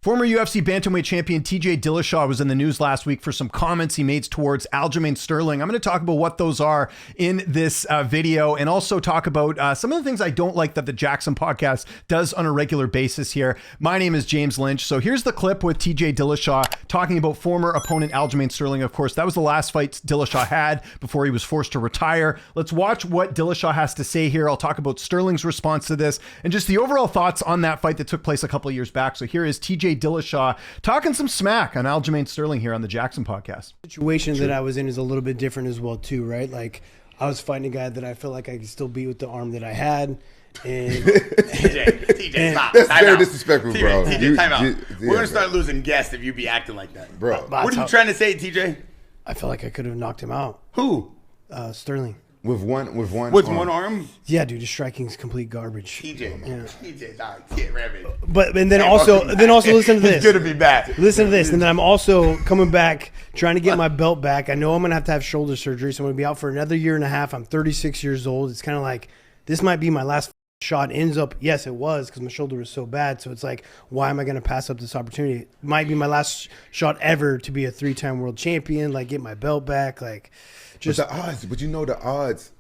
Former UFC bantamweight champion TJ Dillashaw was in the news last week for some comments he made towards Aljamain Sterling. I'm going to talk about what those are in this video and also talk about some of the things I don't like that the JAXXON podcast does on a regular basis here. My name is James Lynch. So here's the clip with TJ Dillashaw talking about former opponent Aljamain Sterling. Of course, that was the last fight Dillashaw had before he was forced to retire. Let's watch what Dillashaw has to say here. I'll talk about Sterling's response to this and just the overall thoughts on that fight that took place a couple of years back. So here is TJ Dillashaw talking some smack on Aljamain Sterling here on the JAXXON podcast. The situation that I was in is a little bit different as well too, right? Like I was fighting a guy that I feel like I could still beat with the arm that I had. And TJ, stop. That's very disrespectful, bro. TJ, time out. We're gonna start losing guests if you be acting like that, bro. What are you trying to say, TJ? I feel like I could have knocked him out. Who? Sterling. With one arm? Yeah, dude, his striking's complete garbage. TJ, dog, get rabbit. But and then also listen to this. It's good to be back. Listen to this, and then I'm also coming back, trying to get my belt back. I know I'm gonna have shoulder surgery, so I'm gonna be out for another year and a half. I'm 36 years old. It's kind of like this might be my last shot. Ends up, yes, it was because my shoulder was so bad. So it's like, why am I gonna pass up this opportunity? It might be my last shot ever to be a 3-time world champion, like get my belt back, like. Just the odds, but you know the odds.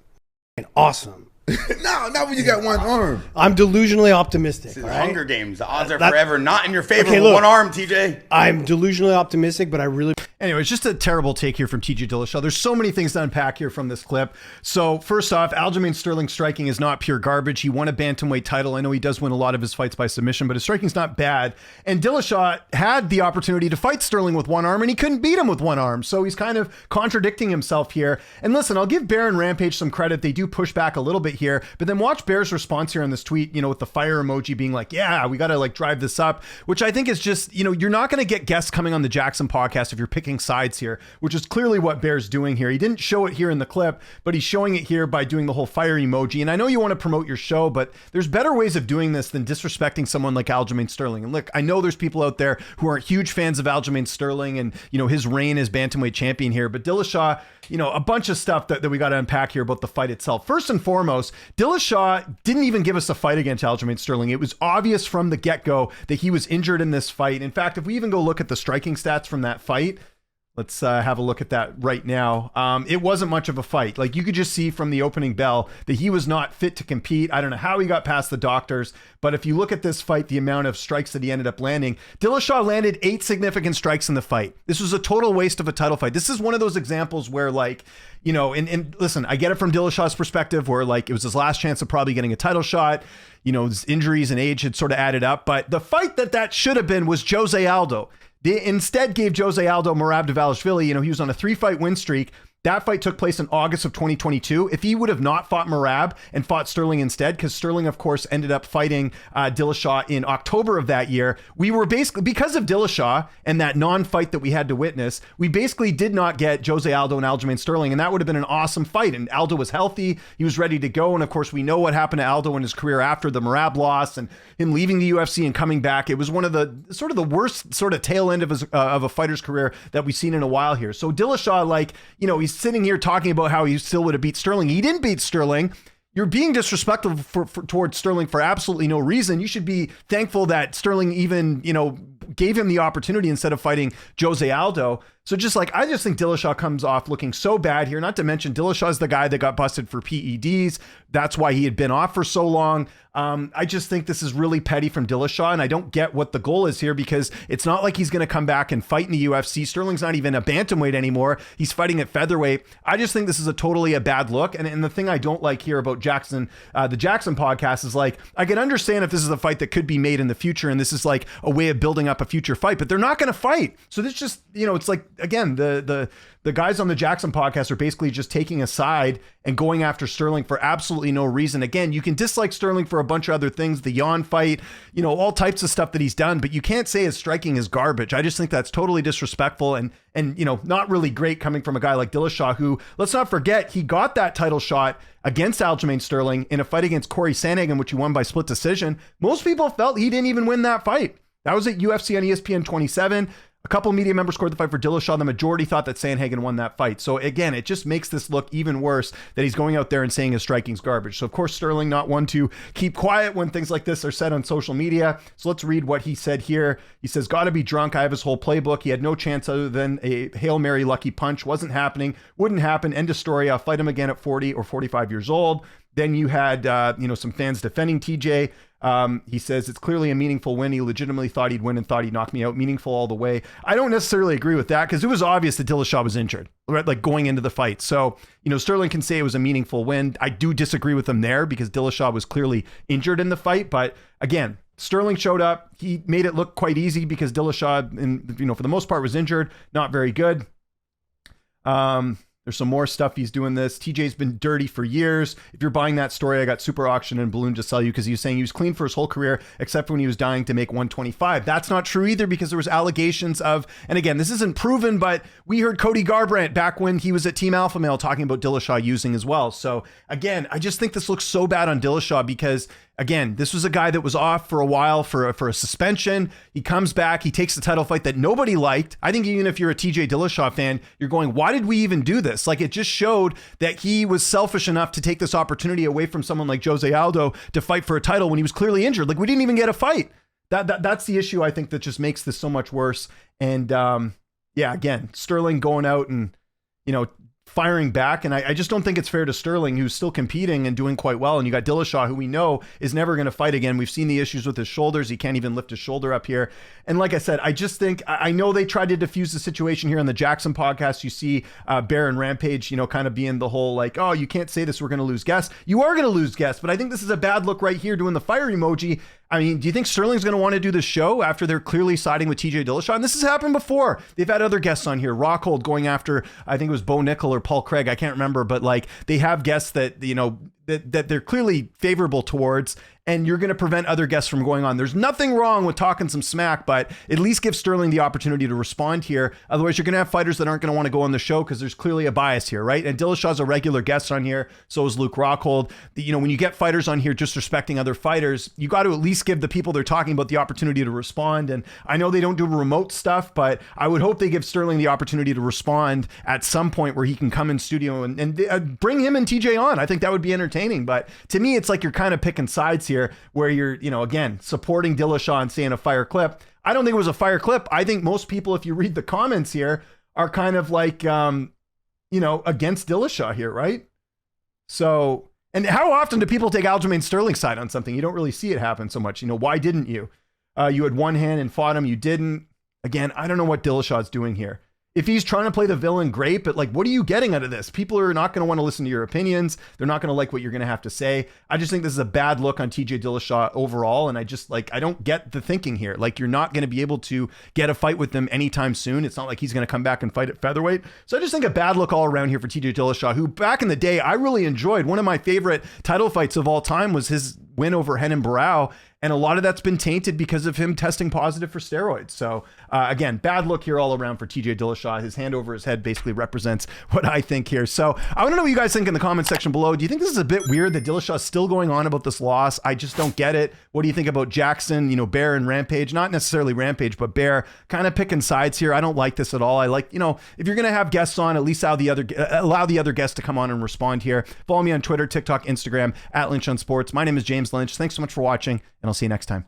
Awesome. No, not when you got one arm. I'm delusionally optimistic. This is Hunger Games. The odds are forever not in your favor. Okay, with one arm, TJ. I'm delusionally optimistic, but I really. Anyway, it's just a terrible take here from TJ Dillashaw. There's so many things to unpack here from this clip. So first off, Aljamain Sterling's striking is not pure garbage. He won a bantamweight title. I know he does win a lot of his fights by submission, but his striking's not bad. And Dillashaw had the opportunity to fight Sterling with one arm, and he couldn't beat him with one arm. So he's kind of contradicting himself here. And listen, I'll give Bear and Rampage some credit. They do push back a little bit here, but then watch Bear's response here on this tweet, with the fire emoji being like, yeah, we got to like drive this up, which I think is just, you're not going to get guests coming on the JAXXON podcast if you're picking sides here, which is clearly what Bear's doing here. He didn't show it here in the clip, but he's showing it here by doing the whole fire emoji. And I know you want to promote your show, but there's better ways of doing this than disrespecting someone like Aljamain Sterling. And look, I know there's people out there who aren't huge fans of Aljamain Sterling and, his reign as bantamweight champion here, but Dillashaw, a bunch of stuff that we got to unpack here about the fight itself. First and foremost, Dillashaw didn't even give us a fight against Aljamain Sterling. It was obvious from the get-go that he was injured in this fight. In fact, if we even go look at the striking stats from that fight, let's have a look at that right now. It wasn't much of a fight. Like you could just see from the opening bell that he was not fit to compete. I don't know how he got past the doctors, but if you look at this fight, the amount of strikes that he ended up landing, Dillashaw landed 8 significant strikes in the fight. This was a total waste of a title fight. This is one of those examples where like, and listen, I get it from Dillashaw's perspective where like it was his last chance of probably getting a title shot. His injuries and age had sort of added up, but the fight that should have been was Jose Aldo. They instead gave Jose Aldo Merab Dvalishvili. He was on a 3-fight win streak. That fight took place in August of 2022. If he would have not fought Merab and fought Sterling instead, because Sterling, of course, ended up fighting Dillashaw in October of that year, we were basically, because of Dillashaw and that non-fight that we had to witness, we basically did not get Jose Aldo and Aljamain Sterling, and that would have been an awesome fight. And Aldo was healthy. He was ready to go. And of course, we know what happened to Aldo in his career after the Merab loss and him leaving the UFC and coming back. It was one of the sort of the worst sort of tail end of his of a fighter's career that we've seen in a while here. So Dillashaw, he's sitting here talking about how he still would have beat Sterling. He didn't beat Sterling. You're being disrespectful towards Sterling for absolutely no reason. You should be thankful that Sterling even, gave him the opportunity instead of fighting Jose Aldo. So I just think Dillashaw comes off looking so bad here, not to mention Dillashaw's the guy that got busted for PEDs. That's why he had been off for so long. I just think this is really petty from Dillashaw, and I don't get what the goal is here because it's not like he's going to come back and fight in the UFC. Sterling's not even a bantamweight anymore. He's fighting at featherweight. I just think this is totally a bad look. And the thing I don't like here about JAXXON, the JAXXON podcast is I can understand if this is a fight that could be made in the future and this is like a way of building up a future fight, but they're not going to fight. So this just, it's like, again, the guys on the JAXXON podcast are basically just taking a side and going after Sterling for absolutely no reason. Again, you can dislike Sterling for a bunch of other things, the yawn fight, all types of stuff that he's done, but you can't say his striking is garbage. I just think that's totally disrespectful and not really great coming from a guy like Dillashaw, who, let's not forget, he got that title shot against Aljamain Sterling in a fight against Corey Sandhagen, which he won by split decision. Most people felt he didn't even win that fight. That was at UFC on ESPN 27. A couple media members scored the fight for Dillashaw. The majority thought that Sandhagen won that fight. So again, it just makes this look even worse that he's going out there and saying his striking's garbage. So of course, Sterling not one to keep quiet when things like this are said on social media. So let's read what he said here. He says, "Gotta be drunk. I have his whole playbook. He had no chance other than a Hail Mary lucky punch. Wasn't happening. Wouldn't happen. End of story. I'll fight him again at 40 or 45 years old." Then you had, some fans defending TJ. He says, "It's clearly a meaningful win. He legitimately thought he'd win and thought he'd knock me out. Meaningful all the way." I don't necessarily agree with that because it was obvious that Dillashaw was injured, right? Like going into the fight. So, Sterling can say it was a meaningful win. I do disagree with him there because Dillashaw was clearly injured in the fight. But again, Sterling showed up. He made it look quite easy because Dillashaw, for the most part was injured. Not very good. There's some more stuff he's doing this. TJ's been dirty for years. If you're buying that story, I got Super Auction and Balloon to sell you because he was saying he was clean for his whole career except for when he was dying to make 125. That's not true either because there was allegations of, and again, this isn't proven, but we heard Cody Garbrandt back when he was at Team Alpha Male talking about Dillashaw using as well. So again, I just think this looks so bad on Dillashaw because again, this was a guy that was off for a while for a suspension. He comes back. He takes the title fight that nobody liked. I think even if you're a TJ Dillashaw fan, you're going, why did we even do this? Like it just showed that he was selfish enough to take this opportunity away from someone like Jose Aldo to fight for a title when he was clearly injured. Like we didn't even get a fight. That's the issue I think that just makes this so much worse. And again, Sterling going out and, firing back. And I just don't think it's fair to Sterling, who's still competing and doing quite well. And you got Dillashaw, who we know is never going to fight again. We've seen the issues with his shoulders. He can't even lift his shoulder up here. And like I said, I just think, I know they tried to diffuse the situation here on the JAXXON podcast. You see Bear and Rampage, kind of being the whole like, oh, you can't say this, we're going to lose guests. You are going to lose guests, but I think this is a bad look right here doing the fire emoji. I mean, do you think Sterling's going to want to do the show after they're clearly siding with TJ Dillashaw? And this has happened before. They've had other guests on here. Rockhold going after, I think it was Bo Nickel or Paul Craig. I can't remember, but like they have guests that, that they're clearly favorable towards, and you're going to prevent other guests from going on. There's nothing wrong with talking some smack, but at least give Sterling the opportunity to respond here. Otherwise, you're going to have fighters that aren't going to want to go on the show because there's clearly a bias here, right? And Dillashaw's a regular guest on here. So is Luke Rockhold. When you get fighters on here disrespecting other fighters, you got to at least give the people they're talking about the opportunity to respond. And I know they don't do remote stuff, but I would hope they give Sterling the opportunity to respond at some point where he can come in studio and bring him and TJ on. I think that would be entertaining. But to me, it's like you're kind of picking sides here where you're, again, supporting Dillashaw and saying a fire clip. I don't think it was a fire clip. I think most people, if you read the comments here, are kind of like, against Dillashaw here, right? So, and how often do people take Aljamain Sterling's side on something? You don't really see it happen so much. Why didn't you? You had one hand and fought him. You didn't. Again, I don't know what Dillashaw's doing here. If he's trying to play the villain, great, but like, what are you getting out of this? People are not going to want to listen to your opinions. They're not going to like what you're going to have to say. I just think this is a bad look on TJ Dillashaw overall. And I don't get the thinking here. Like, you're not going to be able to get a fight with him anytime soon. It's not like he's going to come back and fight at featherweight. So I just think a bad look all around here for TJ Dillashaw, who back in the day, I really enjoyed. One of my favorite title fights of all time was his win over Renan Barao. And a lot of that's been tainted because of him testing positive for steroids. So again, bad look here all around for TJ Dillashaw. His hand over his head basically represents what I think here. So I want to know what you guys think in the comment section below. Do you think this is a bit weird that Dillashaw is still going on about this loss? I just don't get it. What do you think about JAXXON, Bear and Rampage? Not necessarily Rampage, but Bear kind of picking sides here. I don't like this at all. I like, if you're going to have guests on, at least allow the other guests to come on and respond here. Follow me on Twitter, TikTok, Instagram, @Lynch on Sports. My name is James Lynch. Thanks so much for watching, and I'll see you next time.